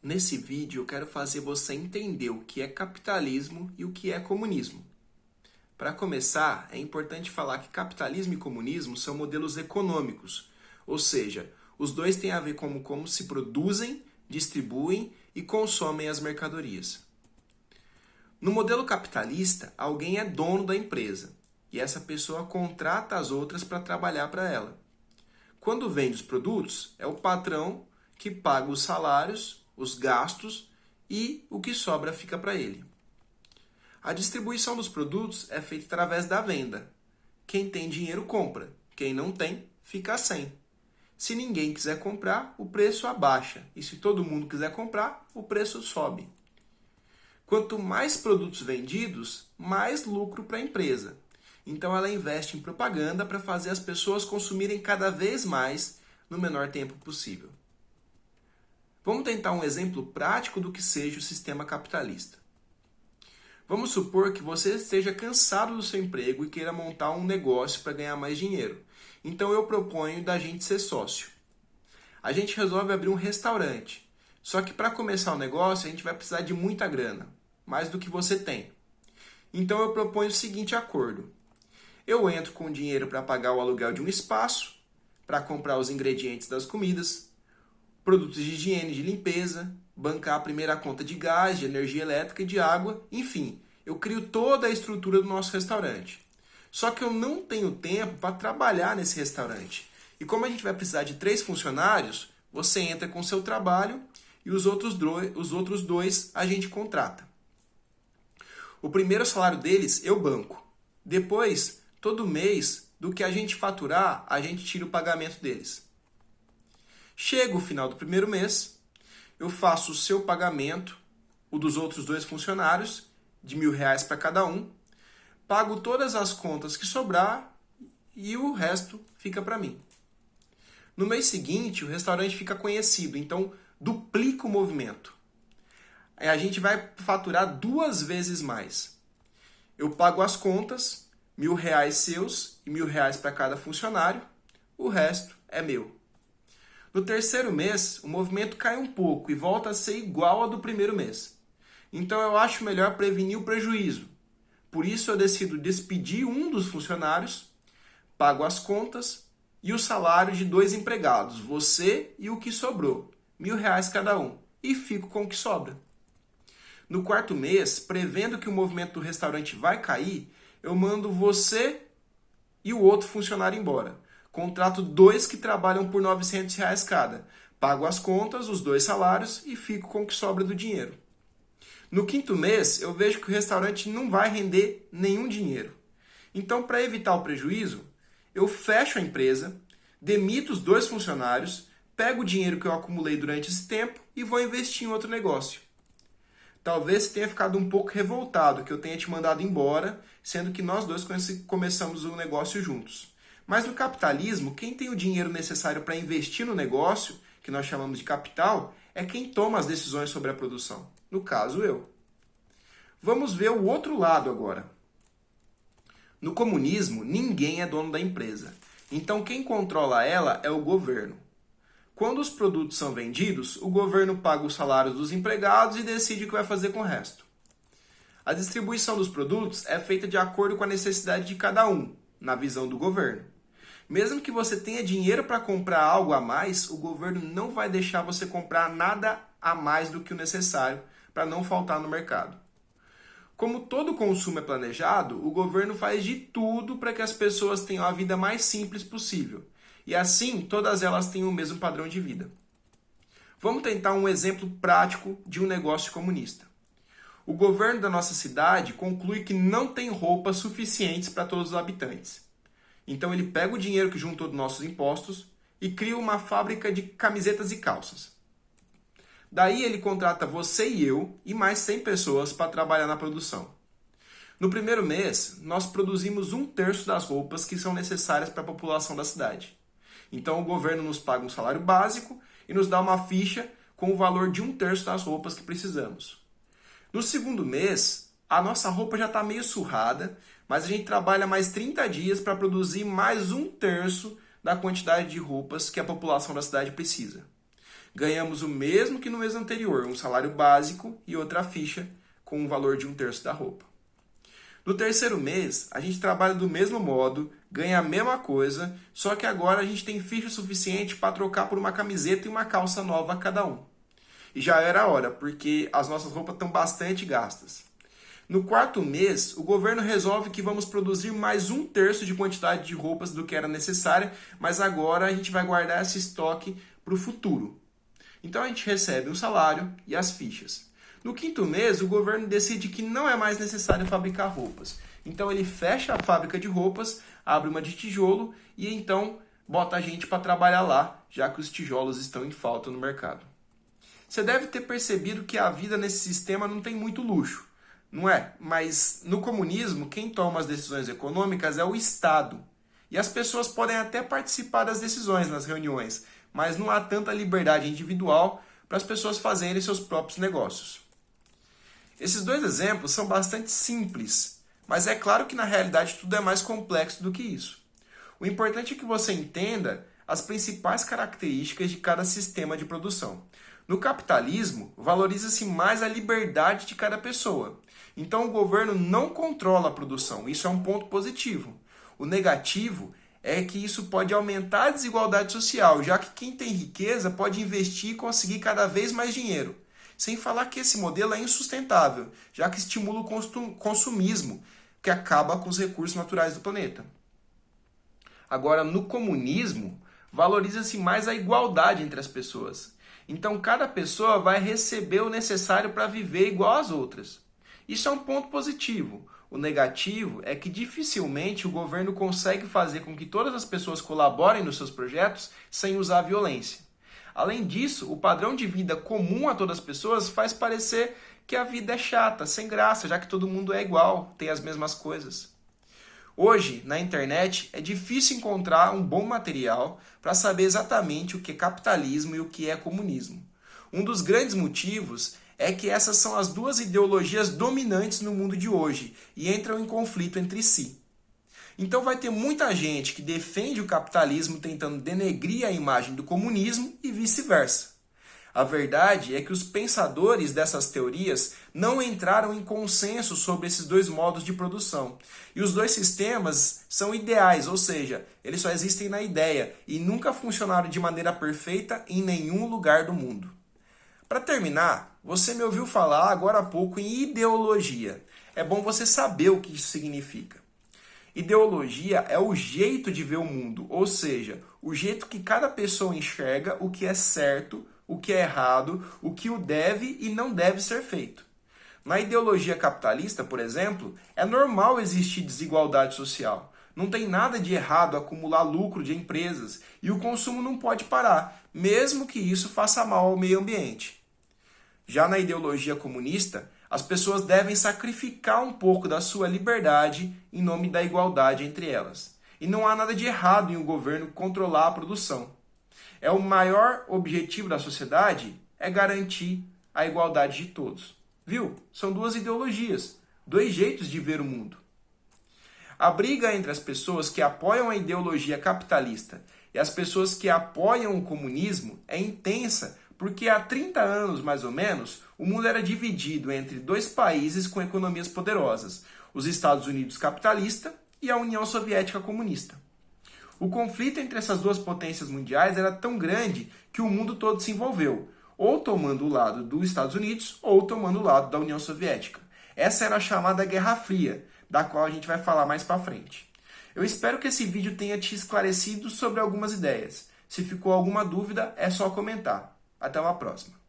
Nesse vídeo eu quero fazer você entender o que é capitalismo e o que é comunismo. Para começar, é importante falar que capitalismo e comunismo são modelos econômicos, ou seja, os dois têm a ver com como se produzem, distribuem e consomem as mercadorias. No modelo capitalista, alguém é dono da empresa e essa pessoa contrata as outras para trabalhar para ela. Quando vende os produtos, é o patrão que paga os salários, os gastos e o que sobra fica para ele. A distribuição dos produtos é feita através da venda. Quem tem dinheiro compra, quem não tem, fica sem. Se ninguém quiser comprar, o preço abaixa, e se todo mundo quiser comprar, o preço sobe. Quanto mais produtos vendidos, mais lucro para a empresa. Então ela investe em propaganda para fazer as pessoas consumirem cada vez mais no menor tempo possível. Vamos tentar um exemplo prático do que seja o sistema capitalista. Vamos supor que você esteja cansado do seu emprego e queira montar um negócio para ganhar mais dinheiro. Então eu proponho da gente ser sócio. A gente resolve abrir um restaurante. Só que para começar o negócio a gente vai precisar de muita grana, mais do que você tem. Então eu proponho o seguinte acordo. Eu entro com dinheiro para pagar o aluguel de um espaço, para comprar os ingredientes das comidas, produtos de higiene e de limpeza, bancar a primeira conta de gás, de energia elétrica e de água, enfim, eu crio toda a estrutura do nosso restaurante. Só que eu não tenho tempo para trabalhar nesse restaurante. E como a gente vai precisar de 3 funcionários, você entra com o seu trabalho e os outros dois a gente contrata. O primeiro salário deles eu banco. Depois, todo mês, do que a gente faturar, a gente tira o pagamento deles. Chega o final do primeiro mês, eu faço o seu pagamento, o dos outros 2 funcionários, de R$ 1.000 para cada um, pago todas as contas que sobrar e o resto fica para mim. No mês seguinte, o restaurante fica conhecido, então duplica o movimento. A gente vai faturar 2 vezes mais. Eu pago as contas, R$ 1.000 seus e R$ 1.000 para cada funcionário, o resto é meu. No terceiro mês, o movimento cai um pouco e volta a ser igual ao do primeiro mês. Então eu acho melhor prevenir o prejuízo. Por isso eu decido despedir um dos funcionários, pago as contas e o salário de 2 empregados, você e o que sobrou, R$ 1.000 cada um, e fico com o que sobra. No quarto mês, prevendo que o movimento do restaurante vai cair, eu mando você e o outro funcionário embora. Contrato 2 que trabalham por R$ 900 cada. Pago as contas, os 2 salários e fico com o que sobra do dinheiro. No quinto mês, eu vejo que o restaurante não vai render nenhum dinheiro. Então, para evitar o prejuízo, eu fecho a empresa, demito os 2 funcionários, pego o dinheiro que eu acumulei durante esse tempo e vou investir em outro negócio. Talvez você tenha ficado um pouco revoltado que eu tenha te mandado embora, sendo que nós 2 começamos o negócio juntos. Mas no capitalismo, quem tem o dinheiro necessário para investir no negócio, que nós chamamos de capital, é quem toma as decisões sobre a produção. No caso, eu. Vamos ver o outro lado agora. No comunismo, ninguém é dono da empresa. Então quem controla ela é o governo. Quando os produtos são vendidos, o governo paga os salários dos empregados e decide o que vai fazer com o resto. A distribuição dos produtos é feita de acordo com a necessidade de cada um, na visão do governo. Mesmo que você tenha dinheiro para comprar algo a mais, o governo não vai deixar você comprar nada a mais do que o necessário para não faltar no mercado. Como todo consumo é planejado, o governo faz de tudo para que as pessoas tenham a vida mais simples possível. E assim, todas elas têm o mesmo padrão de vida. Vamos tentar um exemplo prático de um negócio comunista. O governo da nossa cidade conclui que não tem roupas suficientes para todos os habitantes. Então ele pega o dinheiro que juntou dos nossos impostos e cria uma fábrica de camisetas e calças. Daí ele contrata você e eu e mais 100 pessoas para trabalhar na produção. No primeiro mês, nós produzimos 1/3 das roupas que são necessárias para a população da cidade. Então o governo nos paga um salário básico e nos dá uma ficha com o valor de 1/3 das roupas que precisamos. No segundo mês, a nossa roupa já está meio surrada, mas a gente trabalha mais 30 dias para produzir mais 1/3 da quantidade de roupas que a população da cidade precisa. Ganhamos o mesmo que no mês anterior, um salário básico e outra ficha com o valor de 1/3 da roupa. No terceiro mês, a gente trabalha do mesmo modo, ganha a mesma coisa, só que agora a gente tem ficha suficiente para trocar por uma camiseta e uma calça nova a cada um. E já era hora, porque as nossas roupas estão bastante gastas. No quarto mês, o governo resolve que vamos produzir mais 1/3 de quantidade de roupas do que era necessária, mas agora a gente vai guardar esse estoque para o futuro. Então a gente recebe um salário e as fichas. No quinto mês, o governo decide que não é mais necessário fabricar roupas. Então ele fecha a fábrica de roupas, abre uma de tijolo e então bota a gente para trabalhar lá, já que os tijolos estão em falta no mercado. Você deve ter percebido que a vida nesse sistema não tem muito luxo, não é? Mas no comunismo, quem toma as decisões econômicas é o Estado. E as pessoas podem até participar das decisões nas reuniões, mas não há tanta liberdade individual para as pessoas fazerem seus próprios negócios. Esses dois exemplos são bastante simples, mas é claro que na realidade tudo é mais complexo do que isso. O importante é que você entenda as principais características de cada sistema de produção. No capitalismo, valoriza-se mais a liberdade de cada pessoa. Então o governo não controla a produção, isso é um ponto positivo. O negativo é que isso pode aumentar a desigualdade social, já que quem tem riqueza pode investir e conseguir cada vez mais dinheiro. Sem falar que esse modelo é insustentável, já que estimula o consumismo, que acaba com os recursos naturais do planeta. Agora, no comunismo, valoriza-se mais a igualdade entre as pessoas. Então, cada pessoa vai receber o necessário para viver igual às outras. Isso é um ponto positivo. O negativo é que dificilmente o governo consegue fazer com que todas as pessoas colaborem nos seus projetos sem usar violência. Além disso, o padrão de vida comum a todas as pessoas faz parecer que a vida é chata, sem graça, já que todo mundo é igual, tem as mesmas coisas. Hoje, na internet, é difícil encontrar um bom material para saber exatamente o que é capitalismo e o que é comunismo. Um dos grandes motivos é que essas são as duas ideologias dominantes no mundo de hoje e entram em conflito entre si. Então vai ter muita gente que defende o capitalismo tentando denegrir a imagem do comunismo e vice-versa. A verdade é que os pensadores dessas teorias não entraram em consenso sobre esses dois modos de produção. E os dois sistemas são ideais, ou seja, eles só existem na ideia e nunca funcionaram de maneira perfeita em nenhum lugar do mundo. Para terminar, você me ouviu falar agora há pouco em ideologia. É bom você saber o que isso significa. Ideologia é o jeito de ver o mundo, ou seja, o jeito que cada pessoa enxerga o que é certo, o que é errado, o que o deve e não deve ser feito. Na ideologia capitalista, por exemplo, é normal existir desigualdade social. Não tem nada de errado acumular lucro de empresas e o consumo não pode parar, mesmo que isso faça mal ao meio ambiente. Já na ideologia comunista, as pessoas devem sacrificar um pouco da sua liberdade em nome da igualdade entre elas. E não há nada de errado em o governo controlar a produção. O maior objetivo da sociedade é garantir a igualdade de todos. Viu? São duas ideologias, dois jeitos de ver o mundo. A briga entre as pessoas que apoiam a ideologia capitalista e as pessoas que apoiam o comunismo é intensa, porque há 30 anos, mais ou menos, o mundo era dividido entre dois países com economias poderosas, os Estados Unidos capitalista e a União Soviética comunista. O conflito entre essas duas potências mundiais era tão grande que o mundo todo se envolveu, ou tomando o lado dos Estados Unidos ou tomando o lado da União Soviética. Essa era a chamada Guerra Fria, da qual a gente vai falar mais para frente. Eu espero que esse vídeo tenha te esclarecido sobre algumas ideias. Se ficou alguma dúvida, é só comentar. Até uma próxima.